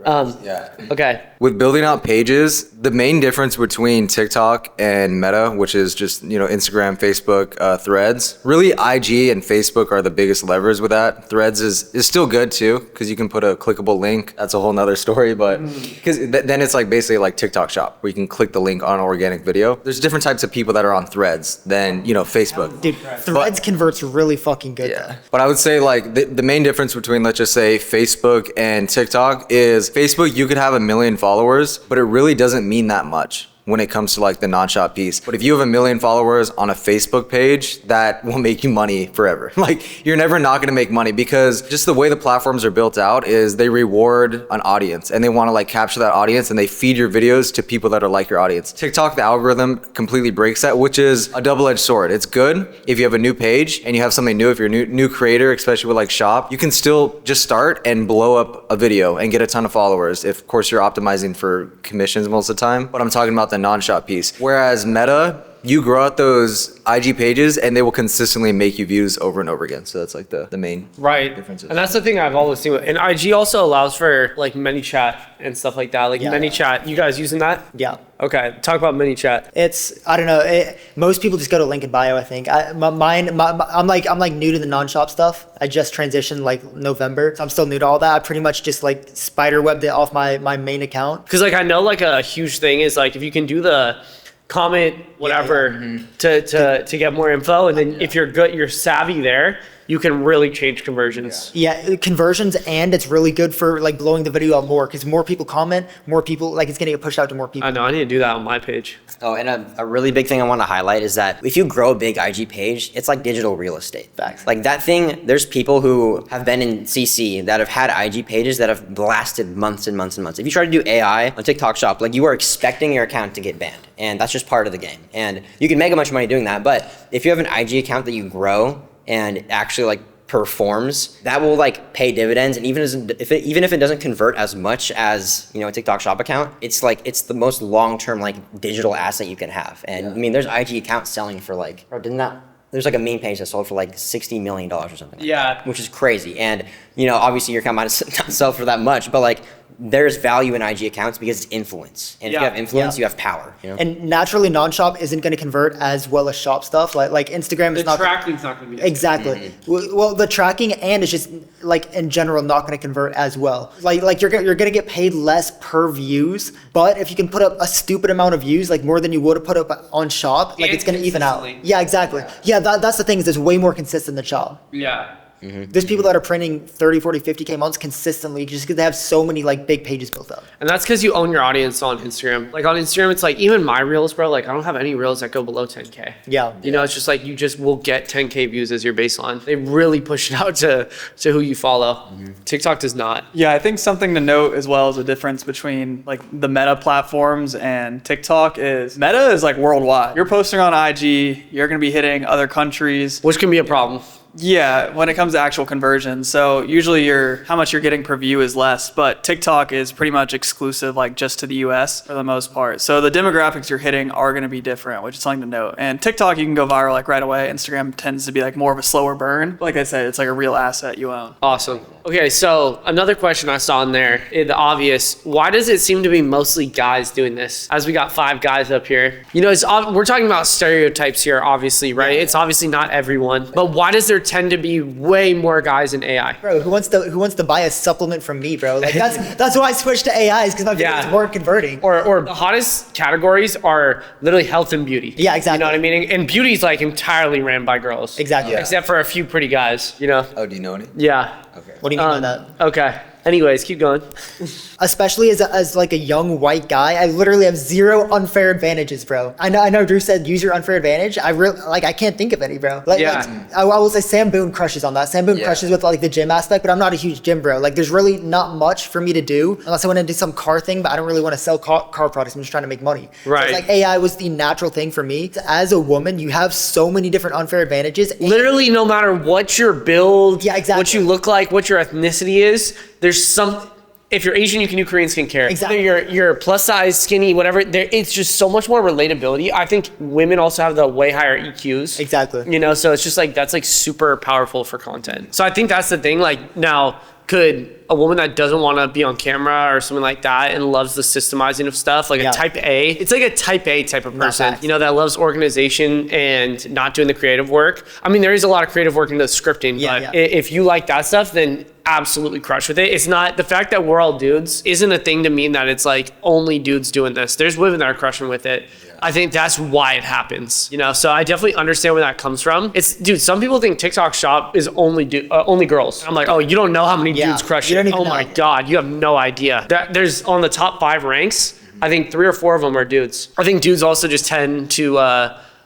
A: Yeah.
D: Okay.
A: With building out pages, the main difference between TikTok and Meta, which is just, you know, Instagram, Facebook, Threads, really IG and Facebook are the biggest levers with that. Threads is still good too, because you can put a clickable link. That's a whole nother story, but because then it's like basically like TikTok Shop, where you can click the link on an organic video. There's different types of people that are on Threads than, you know, Facebook.
C: dude, Threads converts really fucking good.
A: Yeah. But I would say like the main difference between, let's just say, Facebook and TikTok is Facebook, you could have 1 million followers, but it really doesn't mean that much when it comes to like the non-shop piece. But if you have 1 million followers on a Facebook page, that will make you money forever. Like you're never not gonna make money, because just the way the platforms are built out is they reward an audience and they wanna like capture that audience and they feed your videos to people that are like your audience. TikTok, the algorithm completely breaks that, which is a double-edged sword. It's good if you have a new page and you have something new. If you're a new creator, especially with like shop, you can still just start and blow up a video and get a ton of followers. If of course you're optimizing for commissions most of the time, but I'm talking about the non-shop piece. Whereas Meta, you grow out those IG pages and they will consistently make you views over and over again. So that's like the main differences.
D: And that's the thing I've always seen. And IG also allows for like ManyChat and stuff like that. Like ManyChat, you guys using that?
C: Yeah.
D: Okay, talk about ManyChat.
C: I don't know. Most people just go to link in bio, I think. I'm like new to the non-shop stuff. I just transitioned like November, so I'm still new to all that. I pretty much just like spider webbed it off my main account.
D: Because like I know like a huge thing is like if you can do the comment whatever to get more info, and then if you're savvy there, you can really change conversions.
C: Yeah, conversions, and it's really good for like blowing the video up more, because more people comment, more people, like it's gonna get pushed out to more people.
D: I know, I need to do that on my page.
B: Oh, and a really big thing I want to highlight is that if you grow a big IG page, it's like digital real estate.
C: Facts.
B: Like that thing, there's people who have been in CC that have had IG pages that have lasted months and months and months. If you try to do AI on TikTok Shop, like you are expecting your account to get banned, and that's just part of the game. And you can make a bunch of money doing that, but if you have an IG account that you grow and actually like performs, that will like pay dividends. And even if it doesn't convert as much as, you know, a TikTok Shop account, it's like it's the most long-term like digital asset you can have. And I mean, there's IG accounts selling for like, there's like a meme page that sold for like $60 million or something.
D: Yeah.
B: Which is crazy. And, you know, obviously your account might not sell for that much, but like there's value in IG accounts because it's influence. And if you
D: Yeah.
B: have influence,
C: Yeah.
B: you have power. You know?
C: And naturally, non-shop isn't going to convert as well as shop stuff. Like Instagram is
D: The
C: not.
D: tracking's not going to be
C: Exactly. Well, the tracking and it's just like in general not going to convert as well. Like you're gonna get paid less per views, but if you can put up a stupid amount of views, like more than you would have put up on shop, like
D: And
C: it's gonna even out.
D: consistently.
C: Yeah, exactly. Yeah, that's the thing is it's way more consistent than shop.
D: Yeah.
C: There's people that are printing 30, 40, 50K months consistently just because they have so many like big pages built up.
D: And that's because you own your audience on Instagram. Like on Instagram, it's like even my reels, bro. Like I don't have any reels that go below 10K.
C: Yeah.
D: You know, it's just like you just will get 10K views as your baseline. They really push it out to who you follow. TikTok does not.
E: Yeah, I think something to note as well as a difference between like the Meta platforms and TikTok is Meta is like worldwide. You're posting on IG, you're gonna be hitting other countries.
D: Which can be a problem.
E: Yeah, when it comes to actual conversions. So usually how much you're getting per view is less, but TikTok is pretty much exclusive, like just to the US for the most part. So the demographics you're hitting are going to be different, which is something to note. And TikTok, you can go viral like right away. Instagram tends to be like more of a slower burn. Like I said, it's like a real asset you own.
D: Awesome. Okay, so another question I saw in there, the obvious, why does it seem to be mostly guys doing this? As we got 5 guys up here. You know, we're talking about stereotypes here, obviously, right? It's obviously not everyone, but why does there tend to be way more guys in AI?
C: Bro, who wants to buy a supplement from me, bro? Like that's why I switched to AIs because my videos weren't converting.
D: Or the hottest categories are literally health and beauty.
C: Yeah, exactly.
D: You know what I mean? And beauty's like entirely ran by girls.
C: Exactly.
A: Yeah.
D: Except for a few pretty guys, you know?
A: Oh, do you know any?
D: Yeah.
A: Okay.
C: What do you mean by that?
D: Okay. Anyways, keep going.
C: Especially as like a young white guy, I literally have 0 unfair advantages, bro. I know Drew said use your unfair advantage. I can't think of any, bro. Like I will say Sam Boone crushes on that. Sam Boone crushes with like the gym aspect, but I'm not a huge gym bro. Like there's really not much for me to do unless I want to do some car thing, but I don't really want to sell car products. I'm just trying to make money.
D: Right.
C: So it's like AI was the natural thing for me. As a woman, you have so many different unfair advantages.
D: Literally, no matter what your build,
C: Yeah, exactly.
D: what you look like, what your ethnicity is, there's some. If you're Asian, you can do Korean skincare.
C: Exactly.
D: Whether you're plus size, skinny, whatever. It's just so much more relatability. I think women also have the way higher EQs.
C: Exactly.
D: You know, so it's just like that's like super powerful for content. So I think that's the thing. Like now, could a woman that doesn't want to be on camera or something like that and loves the systemizing of stuff, like a type A, it's like a type A type of person,
C: facts.
D: you know, that loves organization and not doing the creative work. I mean, there is a lot of creative work into the scripting, but if you like that stuff, then absolutely crush with it. It's not the fact that we're all dudes isn't a thing to mean that it's like only dudes doing this. There's women that are crushing with it. I think that's why it happens, you know. So I definitely understand where that comes from. It's dude. Some people think TikTok Shop is only girls. I'm like, oh, you don't know how many dudes crush
C: you
D: it.
C: don't even
D: Oh my
C: know.
D: god, you have no idea. There's on the top 5 ranks. I think 3 or 4 of them are dudes. I think dudes also just tend to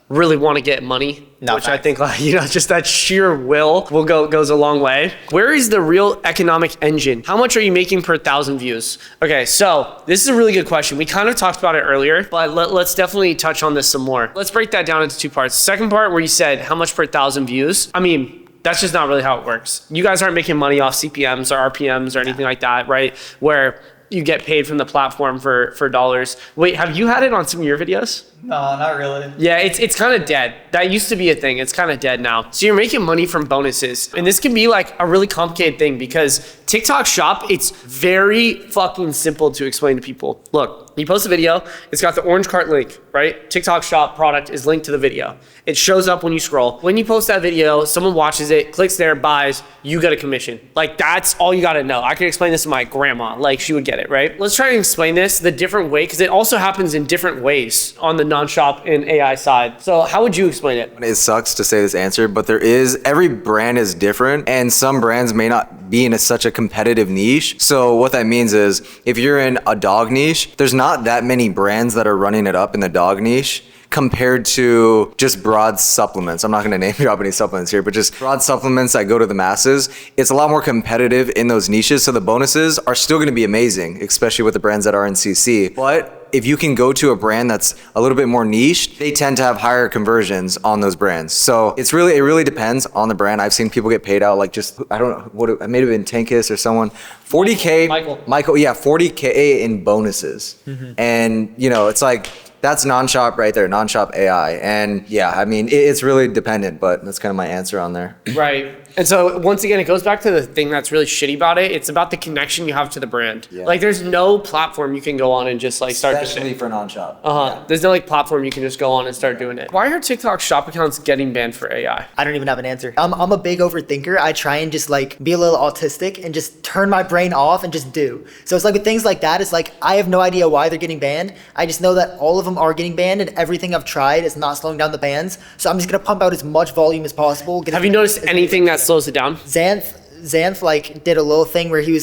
D: really want to get money, which I think, like, you know, just that sheer will goes a long way. Where is the real economic engine? How much are you making per 1,000 views? Okay, so this is a really good question. We kind of talked about it earlier, but let's definitely touch on this some more. Let's break that down into 2 parts. Second part where you said how much per 1,000 views. I mean, that's just not really how it works. You guys aren't making money off CPMs or RPMs or anything like that, right? Where you get paid from the platform for dollars. Wait, have you had it on some of your videos?
E: No, not really.
D: Yeah, it's kind of dead. That used to be a thing. It's kind of dead now. So you're making money from bonuses. And this can be like a really complicated thing because TikTok Shop, it's very fucking simple to explain to people. Look, you post a video, it's got the orange cart link, right? TikTok Shop product is linked to the video. It shows up when you scroll. When you post that video, someone watches it, clicks there, buys, you get a commission. Like that's all you gotta know. I could explain this to my grandma, like she would get it, right? Let's try and explain this the different way because it also happens in different ways on the non-shop and AI side. So how would you explain it?
A: It sucks to say this answer, but every brand is different and some brands may not be in such a competitive niche. So what that means is if you're in a dog niche, there's not that many brands that are running it up in the dog niche compared to just broad supplements. I'm not gonna name drop any supplements here, but just broad supplements that go to the masses. It's a lot more competitive in those niches. So the bonuses are still gonna be amazing, especially with the brands that are in CC. But if you can go to a brand that's a little bit more niche, they tend to have higher conversions on those brands. So it really depends on the brand. I've seen people get paid out like just, I don't know, what it may have been Tankis or someone, 40K.
D: Michael,
A: yeah, 40K in bonuses. And you know, it's like, That's non-shop right there, non-shop AI. And yeah, I mean, it's really dependent, but that's kind of my answer on there.
D: Right. And so once again, it goes back to the thing that's really shitty about it. It's about the connection you have to the brand.
A: Yeah.
D: Like there's no platform you can go on and just like start doing
A: Especially
D: it.
A: for non-shop.
D: Uh-huh. There's no like platform you can just go on and start doing it. Why are TikTok shop accounts getting banned for AI?
C: I don't even have an answer. I'm a big overthinker. I try and just like be a little autistic and just turn my brain off and just do. So it's like with things like that, it's like I have no idea why they're getting banned. I just know that all of them are getting banned and everything I've tried is not slowing down the bans. So I'm just gonna pump out as much volume as possible.
D: Have you noticed anything that slows it down?
C: Xanth like did a little thing where he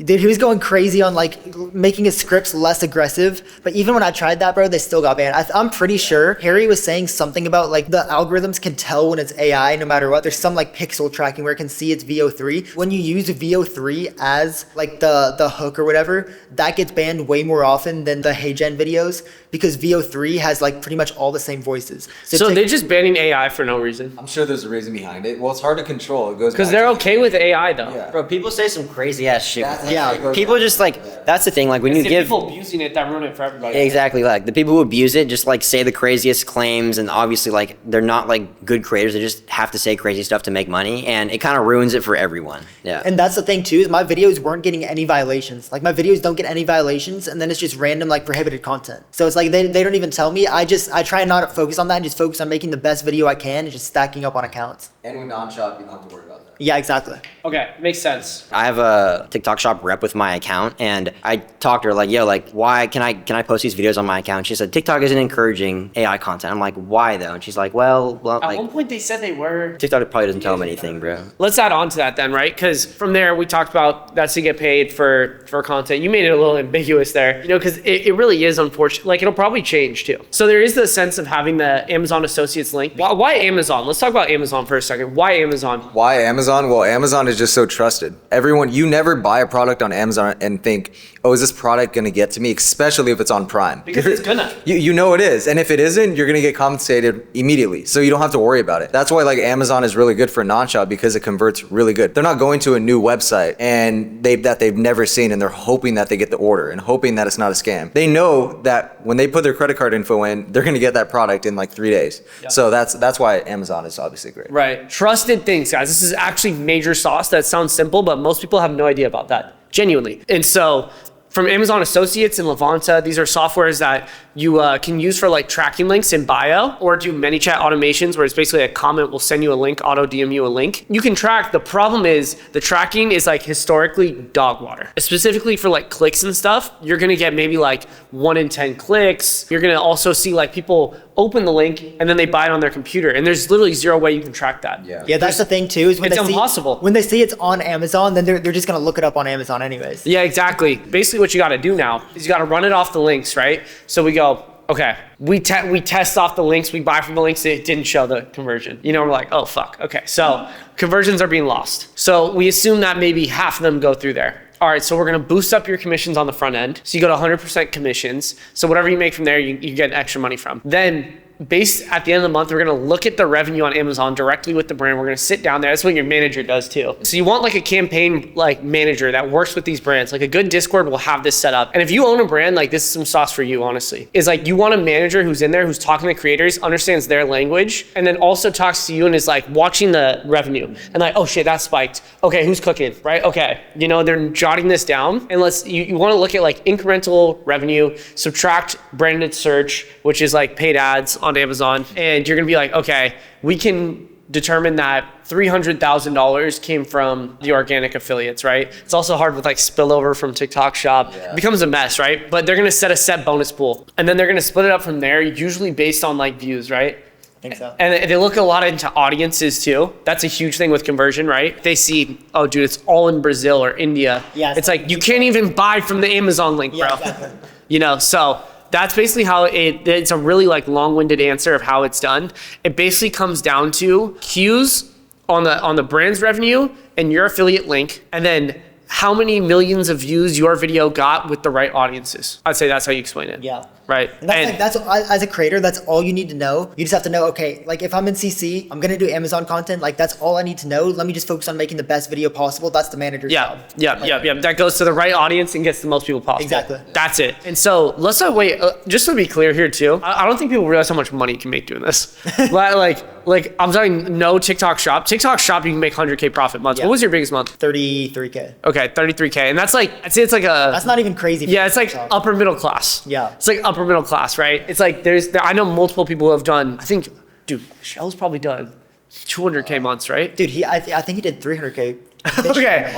C: Dude, he was going crazy on like making his scripts less aggressive. But even when I tried that, bro, they still got banned. I'm pretty sure Harry was saying something about like the algorithms can tell when it's AI no matter what. There's some like pixel tracking where it can see it's VO3. When you use VO3 as like the hook or whatever, that gets banned way more often than the HeyGen videos because VO3 has like pretty much all the same voices.
D: So they're just banning AI for no reason.
A: I'm sure there's a reason behind it. Well, it's hard to control. It goes
D: Because
A: back
D: they're
A: to-
D: okay with AI though.
A: Yeah.
B: Bro, people say some crazy ass shit.
C: Yeah,
B: People just like, that's the thing, like when you
D: It's the
B: give,
D: people abusing it that ruin it for everybody.
B: exactly, like the people who abuse it just like say the craziest claims, and obviously like they're not like good creators, they just have to say crazy stuff to make money, and it kind of ruins it for everyone. Yeah.
C: And that's the thing too, is my videos weren't getting any violations. Like my videos don't get any violations, and then it's just random like prohibited content. So it's like they don't even tell me. I try and not focus on that and just focus on making the best video I can and just stacking up on accounts.
A: And with non-shop, you don't have to worry about that.
C: Yeah, exactly.
D: Okay, makes sense.
B: I have a TikTok shop rep with my account, and I talked to her like, yo, like, why can I post these videos on my account? She said, TikTok isn't encouraging AI content. I'm like, why though? And she's like, well,
D: At
B: like,
D: one point they said they were.
B: TikTok probably doesn't tell them anything, bro.
D: Let's add on to that then, right? Because from there we talked about that's to get paid for content. You made it a little ambiguous there, you know, because it really is unfortunate. Like it'll probably change too. So there is the sense of having the Amazon Associates link. Why Amazon? Let's talk about Amazon for a second. Why Amazon?
A: Why Amazon? Well, Amazon is just so trusted. You never buy a product on Amazon and think, oh, is this product gonna get to me? Especially if it's on Prime.
D: Because it's gonna.
A: You know it is. And if it isn't, you're gonna get compensated immediately. So you don't have to worry about it. That's why like Amazon is really good for non-shop because it converts really good. They're not going to a new website and they've never seen and they're hoping that they get the order and hoping that it's not a scam. They know that when they put their credit card info in, they're gonna get that product in like 3 days.
D: Yeah.
A: So that's why Amazon is obviously great.
D: Right. Trusted things, guys. This is actually major sauce that sounds simple, but most people have no idea about that. Genuinely. And so from Amazon Associates and Levanta, these are softwares that you can use for like tracking links in bio or do ManyChat automations where it's basically a comment will send you a link, auto DM you a link. You can track. The problem is the tracking is like historically dog water. Specifically for like clicks and stuff, you're gonna get maybe like 1 in 10 clicks. You're gonna also see like people open the link and then they buy it on their computer. And there's literally zero way you can track that.
C: Yeah, that's the thing too. Is when
D: It's
C: they
D: impossible.
C: when they see it's on Amazon, then they're just gonna look it up on Amazon anyways.
D: Yeah, exactly. Basically what you gotta do now is you gotta run it off the links, right? So we go, okay, we test off the links, we buy from the links, it didn't show the conversion. You know, we're like, oh fuck, okay. So conversions are being lost. So we assume that maybe half of them go through there. All right, so we're gonna boost up your commissions on the front end. So you go to 100% commissions. So whatever you make from there, you get extra money from. Then based at the end of the month, we're gonna look at the revenue on Amazon directly with the brand. We're gonna sit down there. That's what your manager does too. So you want like a campaign like manager that works with these brands. Like a good Discord will have this set up. And if you own a brand, like this is some sauce for you, honestly. Is like you want a manager who's in there, who's talking to creators, understands their language, and then also talks to you and is like watching the revenue and like, oh shit, that spiked. Okay, who's cooking, right? Okay, you know, they're jotting this down. And you wanna look at like incremental revenue, subtract branded search, which is like paid ads on Amazon, and you're gonna be like, okay, we can determine that $300,000 came from the organic affiliates, right? It's also hard with like spillover from TikTok shop. It becomes a mess, right? But they're gonna set a set bonus pool, and then they're gonna split it up from there, usually based on like views, right?
C: I think so.
D: And they look a lot into audiences too. That's a huge thing with conversion, right? They see, oh dude, it's all in Brazil or India.
C: Yeah,
D: It's like, you can't even buy from the Amazon link, bro.
C: Yeah, exactly.
D: You know, so that's basically how it's a really like long-winded answer of how it's done. It basically comes down to cues on the brand's revenue and your affiliate link, and then how many millions of views your video got with the right audiences. I'd say that's how you explain it.
C: Yeah.
D: right?
C: And as a creator, that's all you need to know. You just have to know, okay, like if I'm in CC, I'm gonna do Amazon content. Like that's all I need to know. Let me just focus on making the best video possible. That's the manager's job.
D: Yeah. That goes to the right audience and gets the most people possible.
C: Exactly.
D: That's it. And so let's not wait. Just to be clear here too, I don't think people realize how much money you can make doing this. like I'm talking no TikTok shop. TikTok shop, you can make 100K profit months.
C: Yeah.
D: What was your biggest month?
C: 33K.
D: Okay, 33K. And that's like, I'd say it's like a...
C: That's not even crazy.
D: Yeah, it's like upper middle class.
C: Yeah.
D: It's like upper middle class, right? It's like I know multiple people who have done, I think, dude, Shell's probably done 200K months, right?
C: Dude, I think he did 300K.
D: Okay,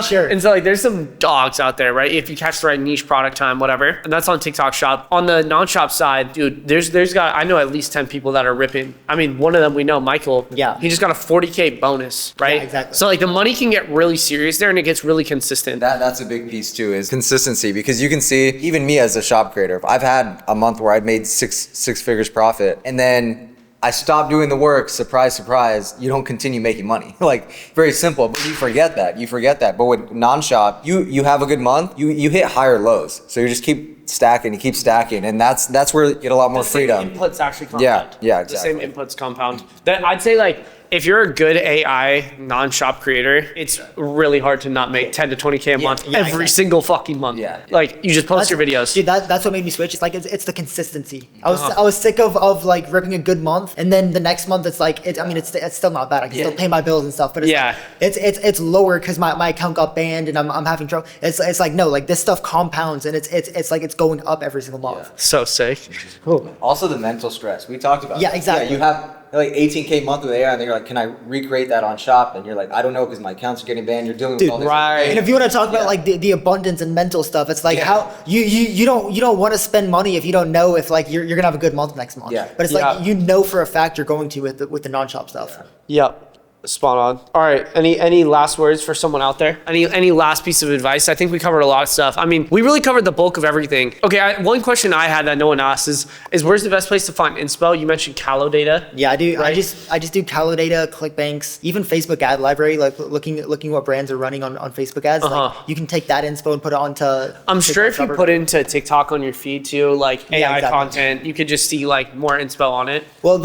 C: Sure.
D: and so like there's some dogs out there, right? If you catch the right niche product time, whatever, and that's on TikTok Shop. On the non-shop side, dude, I know at least 10 people that are ripping. I mean, one of them we know, Michael.
C: Yeah.
D: He just got a 40K bonus, right?
C: Yeah, exactly.
D: So like the money can get really serious there, and it gets really consistent.
A: That's a big piece too, is consistency, because you can see even me as a shop creator, I've had a month where I'd made six figures profit, and then I stopped doing the work. Surprise, surprise. You don't continue making money. Like, very simple, but you forget that. But with non-shop, you have a good month, you hit higher lows. So you just keep stacking, and that's where you get a lot more freedom.
D: The same inputs actually compound.
A: Yeah, exactly.
D: The same inputs compound. That I'd say, like, if you're a good AI non-shop creator, it's really hard to not make 10 to 20K a month every
C: exactly.
D: single fucking month.
A: Yeah.
D: Like, you just post your videos.
C: Dude, that's what made me switch. It's like it's the consistency. I was sick of like ripping a good month, and then the next month it's like it's still not bad. I can still pay my bills and stuff, but it's lower because my account got banned and I'm having trouble. It's like no, like this stuff compounds and it's like it's going up every single month.
D: So sick.
A: Also the mental stress. We talked about.
C: Yeah,
A: that.
C: exactly.
A: Yeah, you have like 18K month with AI, and they're like, can I recreate that on shop? And you're like, I don't know, because my accounts are getting banned. You're dealing with all this.
D: right.
C: And if you want to talk about like the abundance and mental stuff, it's like how you don't want to spend money if you don't know if like you're gonna have a good month next month.
A: Yeah.
C: But it's like you know for a fact you're going to with the non-shop stuff.
D: Yep. Spot on. All right. Any last words for someone out there? Any last piece of advice? I think we covered a lot of stuff. I mean, we really covered the bulk of everything. Okay. One question I had that no one asked is where's the best place to find inspo? You mentioned Callow Data.
C: Yeah, I do.
D: Right?
C: I just do Callow Data, ClickBanks, even Facebook ad library, like looking what brands are running on Facebook ads. Like you can take that inspo and put it onto.
D: I'm sure if you put into TikTok on your feed too, like AI
C: exactly.
D: content, you could just see like more inspo on it.
C: Well,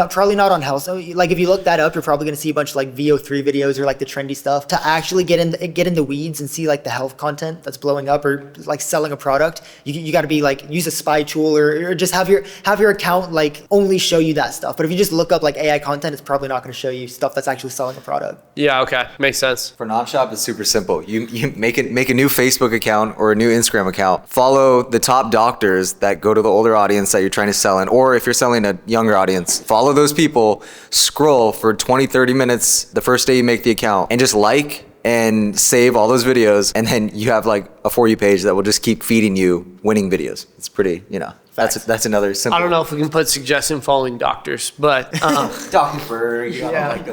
C: probably not on health. So like if you look that up, you're probably gonna see a bunch of like VO3 videos or like the trendy stuff. To actually get in the weeds and see like the health content that's blowing up or like selling a product, you got to be like use a spy tool or just have your account like only show you that stuff. But if you just look up like AI content, it's probably not going to show you stuff that's actually selling a product.
D: Yeah. Okay. Makes sense.
A: For non-shop, it's super simple. You make a new Facebook account or a new Instagram account. Follow the top doctors that go to the older audience that you're trying to sell in, or if you're selling a younger audience, follow those people. Scroll for 20-30 minutes the first day you make the account, and just like and save all those videos, and then you have like a For You page that will just keep feeding you winning videos. It's pretty, that's another simple.
D: I don't know if we can put suggestion following doctors, but
A: Dr. Berg,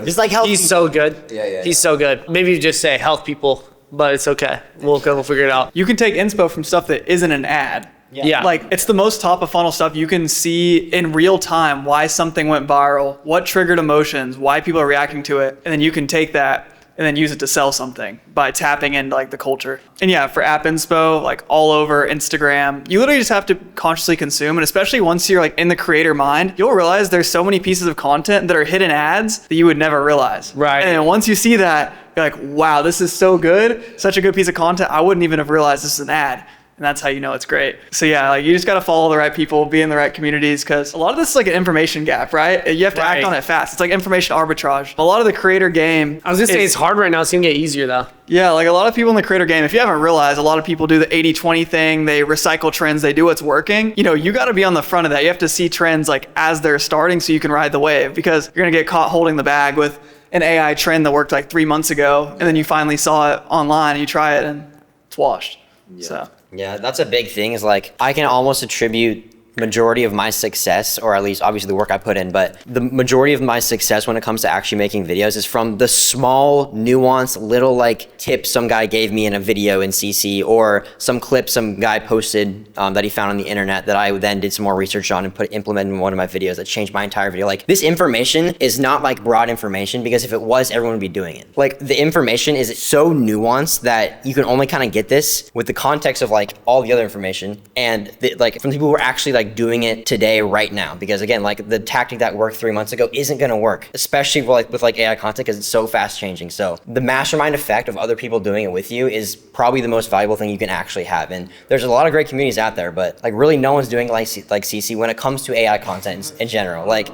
C: Just like health.
D: he's so good.
A: Yeah.
D: He's so good. Maybe you just say health people, but it's okay. We'll figure it out.
E: You can take inspo from stuff that isn't an ad.
D: Yeah.
E: Like it's the most top of funnel stuff. You can see in real time why something went viral, what triggered emotions, why people are reacting to it. And then you can take that and then use it to sell something by tapping into like the culture. And yeah, for app inspo, like all over Instagram, you literally just have to consciously consume. And especially once you're like in the creator mind, you'll realize there's so many pieces of content that are hidden ads that you would never realize.
D: Right.
E: And then once you see that, you're like, wow, this is so good. Such a good piece of content. I wouldn't even have realized this is an ad. And that's how you know it's great. So yeah, like you just got to follow the right people, be in the right communities, because a lot of this is like an information gap, right? You have to act on it fast. It's like information arbitrage. A lot of the creator game.
D: I was gonna say it's hard right now. It's gonna get easier though.
E: Yeah, like a lot of people in the creator game, if you haven't realized, a lot of people do the 80-20 thing. They recycle trends. They do what's working. You got to be on the front of that. You have to see trends like as they're starting so you can ride the wave, because you're gonna get caught holding the bag with an AI trend that worked like 3 months ago, and then you finally saw it online and you try it and it's washed. So.
B: Yeah, that's a big thing is like I can almost attribute majority of my success, or at least obviously the work I put in, but the majority of my success when it comes to actually making videos is from the small, nuanced, little like tips some guy gave me in a video in CC, or some clip some guy posted that he found on the internet that I then did some more research on and implemented in one of my videos that changed my entire video. Like, this information is not like broad information, because if it was, everyone would be doing it. Like, the information is so nuanced that you can only kind of get this with the context of like all the other information, and like from people who are actually like doing it today right now. Because again, like the tactic that worked 3 months ago isn't going to work, especially with like AI content, because it's so fast changing. So the mastermind effect of other people doing it with you is probably the most valuable thing you can actually have. And there's a lot of great communities out there, but like really no one's doing it like CC when it comes to AI content in general. Like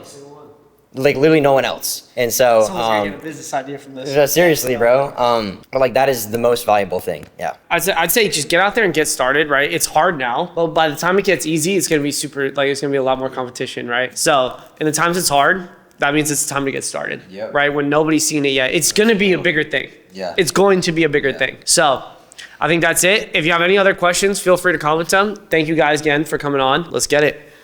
B: literally no one else. And so
D: Someone's gonna get a business idea from this.
B: seriously, bro, but like that is the most valuable thing. Yeah.
D: I'd say just get out there and get started, right? It's hard now, but by the time it gets easy, it's gonna be it's gonna be a lot more competition, right? So in the times it's hard, that means it's time to get started,
A: Yep.
D: right? When nobody's seen it yet, it's gonna be a bigger thing.
A: Yeah.
D: It's going to be a bigger thing. So I think that's it. If you have any other questions, feel free to comment them. Thank you guys again for coming on. Let's get it.